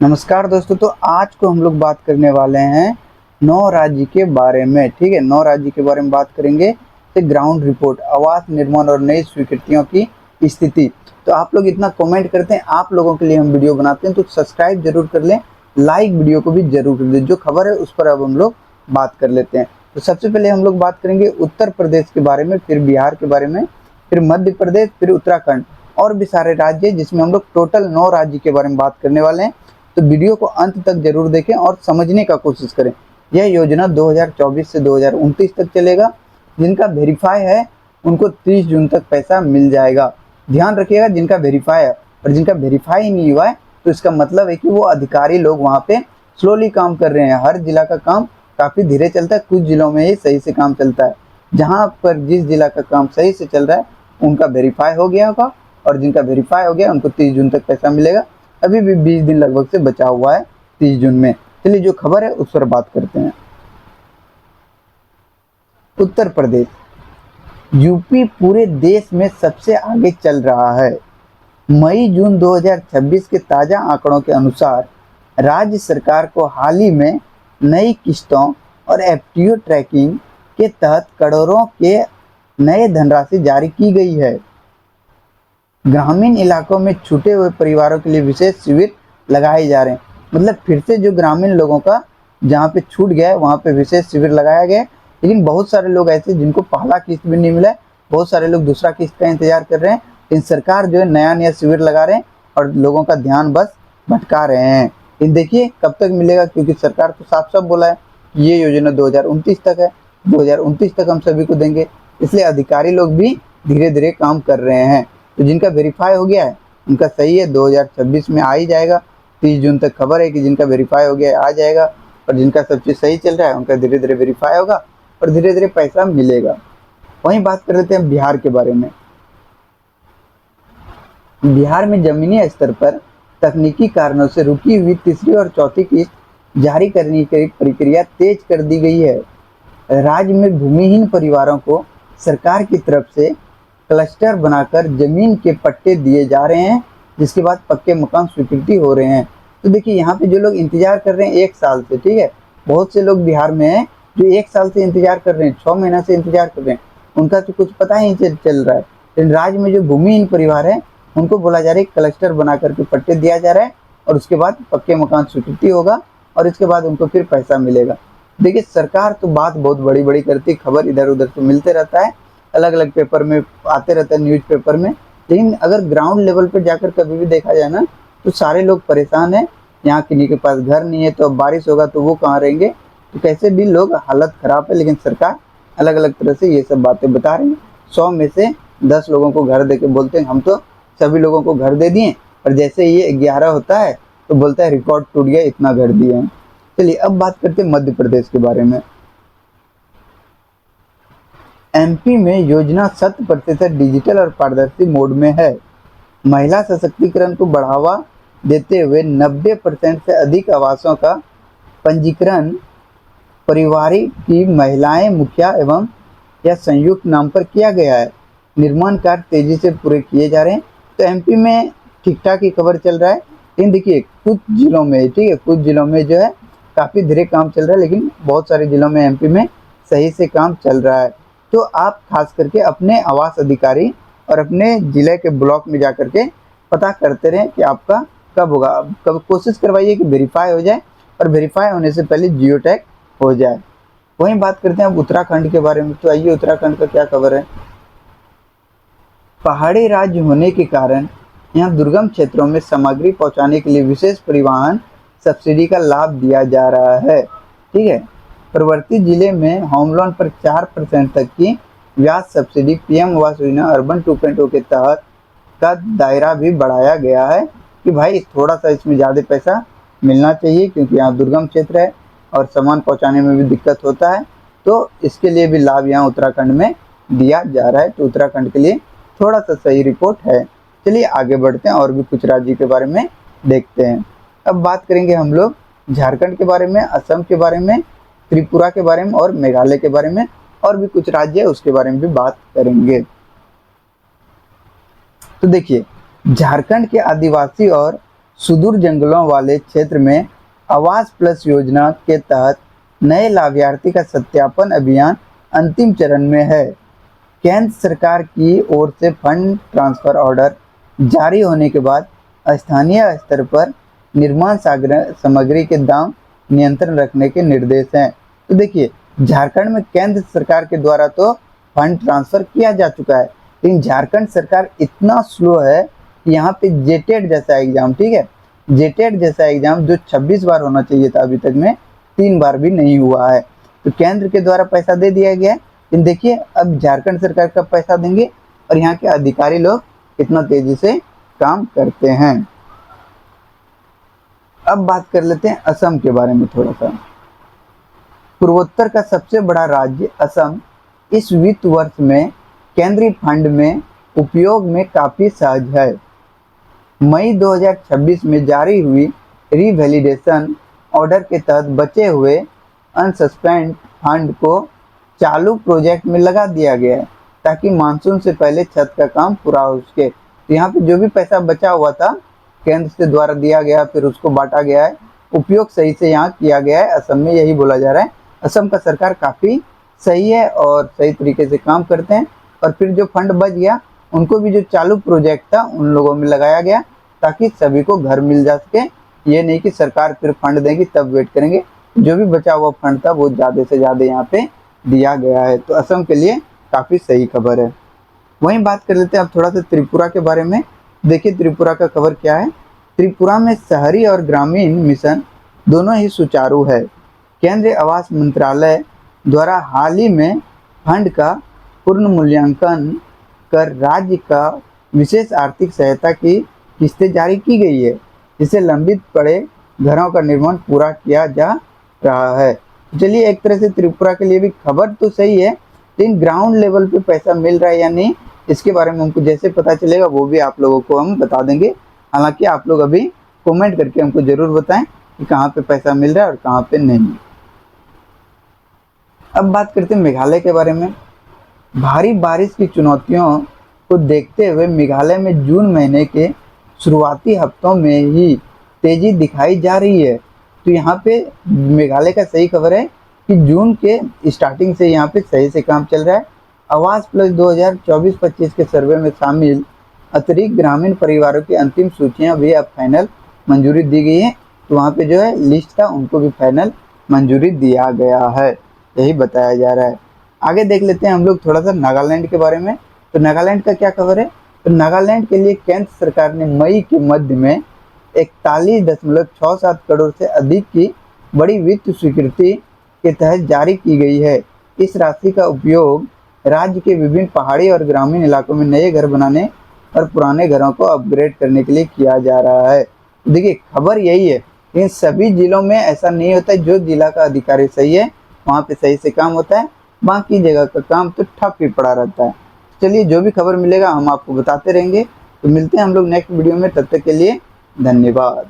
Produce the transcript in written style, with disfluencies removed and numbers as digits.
नमस्कार दोस्तों। तो आज को हम लोग बात करने वाले हैं 9 राज्य के बारे में। ठीक है, 9 राज्य के बारे में बात करेंगे। तो ग्राउंड रिपोर्ट, आवास निर्माण और नई स्वीकृतियों की स्थिति। तो आप लोग इतना कमेंट करते हैं, आप लोगों के लिए हम वीडियो बनाते हैं, तो सब्सक्राइब जरूर कर लें, लाइक वीडियो को भी जरूर कर दें। जो खबर है उस पर अब हम लोग बात कर लेते हैं। तो सबसे पहले हम लोग बात करेंगे उत्तर प्रदेश के बारे में, फिर बिहार के बारे में, फिर मध्य प्रदेश, फिर उत्तराखंड और भी सारे राज्य, जिसमें हम लोग टोटल 9 राज्य के बारे में बात करने वाले हैं। तो वीडियो को अंत तक जरूर देखें और समझने का कोशिश करें। यह योजना 2024 से 2029 तक चलेगा। जिनका वेरीफाई है उनको 30 जून तक पैसा मिल जाएगा। ध्यान रखिएगा, जिनका वेरीफाई है, और जिनका वेरीफाई नहीं हुआ है तो इसका मतलब है कि वो अधिकारी लोग वहाँ पे स्लोली काम कर रहे हैं। हर जिला का काम काफ़ी धीरे चलता है, कुछ जिलों में ही सही से काम चलता है। जहाँ पर जिस जिला का काम सही से चल रहा है उनका वेरीफाई हो गया होगा, और जिनका वेरीफाई हो गया उनको 30 जून तक पैसा मिलेगा। अभी भी 20 दिन लगभग से बचा हुआ है 30 जून में। चलिए जो खबर है उस पर बात करते हैं। उत्तर प्रदेश, यूपी पूरे देश में सबसे आगे चल रहा है। मई जून 2026 के ताज़ा आंकड़ों के अनुसार राज्य सरकार को हाल ही में नई किस्तों और एफटीओ ट्रैकिंग के तहत करोड़ों के नए धनराशि जारी की गई है। ग्रामीण इलाकों में छूटे हुए परिवारों के लिए विशेष शिविर लगाए जा रहे हैं। मतलब फिर से जो ग्रामीण लोगों का जहाँ पे छूट गया है वहाँ पे विशेष शिविर लगाया गया है। लेकिन बहुत सारे लोग ऐसे जिनको पहला किस्त भी नहीं मिला है, बहुत सारे लोग दूसरा किस्त का इंतजार कर रहे हैं। इन सरकार जो है नया नया शिविर लगा रहे हैं और लोगों का ध्यान बस भटका रहे हैं। इन देखिए कब तक मिलेगा, क्योंकि सरकार तो साफ साफ बोला है ये योजना 2029 तक है, 2029 तक हम सभी को देंगे। इसलिए अधिकारी लोग भी धीरे धीरे काम कर रहे हैं। तो जिनका वेरीफाई हो गया है उनका सही है, 2026 में आ ही जाएगा। 30 जून तक खबर है कि जिनका वेरीफाई हो गया है आ जाएगा, और जिनका सब चीज़ सही चल रहा है उनका धीरे धीरे वेरीफाई होगा और धीरे धीरे पैसा मिलेगा। वहीं बात कर लेते हैं बिहार के बारे में। बिहार में जमीनी स्तर पर तकनीकी कारणों से रुकी हुई तीसरी और चौथी किस्त जारी करने की प्रक्रिया तेज कर दी गई है। राज्य में भूमिहीन परिवारों को सरकार की तरफ से क्लस्टर बनाकर जमीन के पट्टे दिए जा रहे हैं, जिसके बाद पक्के मकान स्वीकृति हो रहे हैं। तो देखिए यहाँ पे जो लोग इंतजार कर रहे हैं 1 साल से, ठीक है, बहुत से लोग बिहार में हैं जो 1 साल से इंतजार कर रहे हैं, 6 महीना से इंतजार कर रहे हैं, उनका तो कुछ पता ही नहीं चल रहा है। लेकिन राज्य में जो भूमिहीन परिवार है उनको बोला जा रहा है क्लस्टर बना करके पट्टे दिया जा रहा है, और उसके बाद पक्के मकान स्वीकृति होगा और इसके बाद उनको फिर पैसा मिलेगा। देखिए सरकार तो बात बहुत बड़ी बड़ी करती, खबर इधर उधर से मिलते रहता है, अलग अलग पेपर में आते रहता है, न्यूज पेपर में। लेकिन अगर ग्राउंड लेवल पर जाकर कभी भी देखा जाए ना तो सारे लोग परेशान हैं। यहाँ किन्हीं के पास घर नहीं है, तो अब बारिश होगा तो वो कहाँ रहेंगे। तो कैसे भी लोग हालत खराब है, लेकिन सरकार अलग अलग तरह से ये सब बातें बता रही है। 100 में से 10 लोगों को घर दे के बोलते हैं हम तो सभी लोगों को घर दे दिए, और जैसे ये 11 होता है तो बोलता है रिकॉर्ड टूट गया, इतना घर दिए हैं। चलिए अब बात करते हैं मध्य प्रदेश के बारे में। एमपी में योजना 100% डिजिटल और पारदर्शी मोड में है। महिला सशक्तिकरण को बढ़ावा देते हुए 90% से अधिक आवासों का पंजीकरण पारिवारिक की महिलाएं मुखिया एवं या संयुक्त नाम पर किया गया है। निर्माण कार्य तेजी से पूरे किए जा रहे हैं। तो एमपी में ठीक ठाक ही खबर चल रहा है। लेकिन देखिए कुछ जिलों में, ठीक है, कुछ जिलों में जो है काफ़ी धीरे काम चल रहा है, लेकिन बहुत सारे जिलों में एमपी में सही से काम चल रहा है। तो आप खास करके अपने आवास अधिकारी और अपने ज़िले के ब्लॉक में जा कर के पता करते रहें कि आपका कब होगा। कब कोशिश करवाइए कि वेरीफाई हो जाए, और वेरीफाई होने से पहले जियो टैग हो जाए। वहीं बात करते हैं अब उत्तराखंड के बारे में। तो आइए उत्तराखंड का क्या खबर है। पहाड़ी राज्य होने के कारण यहाँ दुर्गम क्षेत्रों में सामग्री पहुँचाने के लिए विशेष परिवहन सब्सिडी का लाभ दिया जा रहा है। ठीक है, प्रवर्ती जिले में होम लोन पर 4% तक की ब्याज subsidy PM Awas Yojana urban 2.0 के तहत का दायरा भी बढ़ाया गया है कि भाई थोड़ा सा इसमें ज़्यादा पैसा मिलना चाहिए, क्योंकि यहाँ दुर्गम क्षेत्र है और सामान पहुँचाने में भी दिक्कत होता है। तो इसके लिए भी लाभ यहाँ उत्तराखंड में दिया जा रहा है। तो उत्तराखंड के लिए थोड़ा सा सही रिपोर्ट है। चलिए आगे बढ़ते हैं और भी कुछ राज्य के बारे में देखते हैं। अब बात करेंगे हम लोग झारखंड के बारे में, असम के बारे में, त्रिपुरा के बारे में और मेघालय के बारे में, और भी कुछ राज्य है उसके बारे में भी बात करेंगे। तो देखिए झारखंड के आदिवासी और सुदूर जंगलों वाले क्षेत्र में आवास प्लस योजना के तहत नए लाभार्थी का सत्यापन अभियान अंतिम चरण में है। केंद्र सरकार की ओर से फंड ट्रांसफर ऑर्डर जारी होने के बाद स्थानीय स्तर पर निर्माण सामग्री के दाम नियंत्रण रखने के निर्देश हैं। तो देखिए, झारखंड में केंद्र सरकार के द्वारा तो फंड ट्रांसफर किया जा चुका है, लेकिन झारखंड सरकार इतना स्लो है कि यहाँ पे जेटेट जैसा एग्जाम, ठीक है, जेटेट जैसा एग्जाम जो 26 बार होना चाहिए था अभी तक में 3 बार भी नहीं हुआ है। तो केंद्र के द्वारा पैसा दे दिया गया है, लेकिन देखिए अब झारखंड सरकार का पैसा देंगे और यहाँ के अधिकारी लोग कितना तेजी से काम करते हैं। अब बात कर लेते हैं असम के बारे में थोड़ा सा। पूर्वोत्तर का सबसे बड़ा राज्य असम इस वित्त वर्ष में केंद्रीय फंड में उपयोग में काफी सहज है। मई 2026 में जारी हुई रिवैलिडेशन ऑर्डर के तहत बचे हुए अनसस्पेंड फंड को चालू प्रोजेक्ट में लगा दिया गया है ताकि मानसून से पहले छत का काम पूरा हो सके। तो यहाँ पे जो भी पैसा बचा हुआ था केंद्र से द्वारा दिया गया, फिर उसको बांटा गया है, उपयोग सही से यहाँ किया गया है। असम में यही बोला जा रहा है, असम का सरकार काफ़ी सही है और सही तरीके से काम करते हैं। और फिर जो फंड बच गया उनको भी जो चालू प्रोजेक्ट था उन लोगों में लगाया गया ताकि सभी को घर मिल जा सके। ये नहीं कि सरकार फिर फंड देगी तब वेट करेंगे, जो भी बचा हुआ फंड था वो ज़्यादा से ज़्यादा यहाँ पे दिया गया है। तो असम के लिए काफ़ी सही खबर है। वहीं बात कर लेते हैं अब थोड़ा सा त्रिपुरा के बारे में। देखिए त्रिपुरा का खबर क्या है। त्रिपुरा में शहरी और ग्रामीण मिशन दोनों ही सुचारू है। केंद्रीय आवास मंत्रालय द्वारा हाल ही में फंड का पूर्ण मूल्यांकन कर राज्य का विशेष आर्थिक सहायता की किस्तें जारी की गई है, जिससे लंबित पड़े घरों का निर्माण पूरा किया जा रहा है। चलिए, एक तरह से त्रिपुरा के लिए भी खबर तो सही है, लेकिन ग्राउंड लेवल पे पैसा मिल रहा है या नहीं इसके बारे में हमको जैसे पता चलेगा वो भी आप लोगों को हम बता देंगे। हालांकि आप लोग अभी कमेंट करके हमको ज़रूर बताएं कि कहाँ पे पैसा मिल रहा है और कहाँ पे नहीं। अब बात करते हैं मेघालय के बारे में। भारी बारिश की चुनौतियों को देखते हुए मेघालय में जून महीने के शुरुआती हफ्तों में ही तेजी दिखाई जा रही है। तो यहाँ पे मेघालय का सही खबर है कि जून के स्टार्टिंग से यहाँ पे सही से काम चल रहा है। आवास प्लस 2024-25 के सर्वे में शामिल अतिरिक्त ग्रामीण परिवारों की अंतिम सूचियाँ भी अब फाइनल मंजूरी दी गई है। तो वहाँ पे जो है लिस्ट था उनको भी फाइनल मंजूरी दिया गया है, यही बताया जा रहा है। आगे देख लेते हैं हम लोग थोड़ा सा नागालैंड के बारे में। तो नागालैंड का क्या खबर है। तो नागालैंड के लिए केंद्र सरकार ने मई के मध्य में 41.67 करोड़ से अधिक की बड़ी वित्त स्वीकृति के तहत जारी की गई है। इस राशि का उपयोग राज्य के विभिन्न पहाड़ी और ग्रामीण इलाकों में नए घर बनाने और पुराने घरों को अपग्रेड करने के लिए किया जा रहा है। देखिए खबर यही है, इन सभी जिलों में ऐसा नहीं होता है। जो जिला का अधिकारी सही है वहाँ पे सही से काम होता है, बाकी जगह का काम तो ठप ही पड़ा रहता है। चलिए, जो भी खबर मिलेगा हम आपको बताते रहेंगे। तो मिलते हैं हम लोग नेक्स्ट वीडियो में, तब तक के लिए धन्यवाद।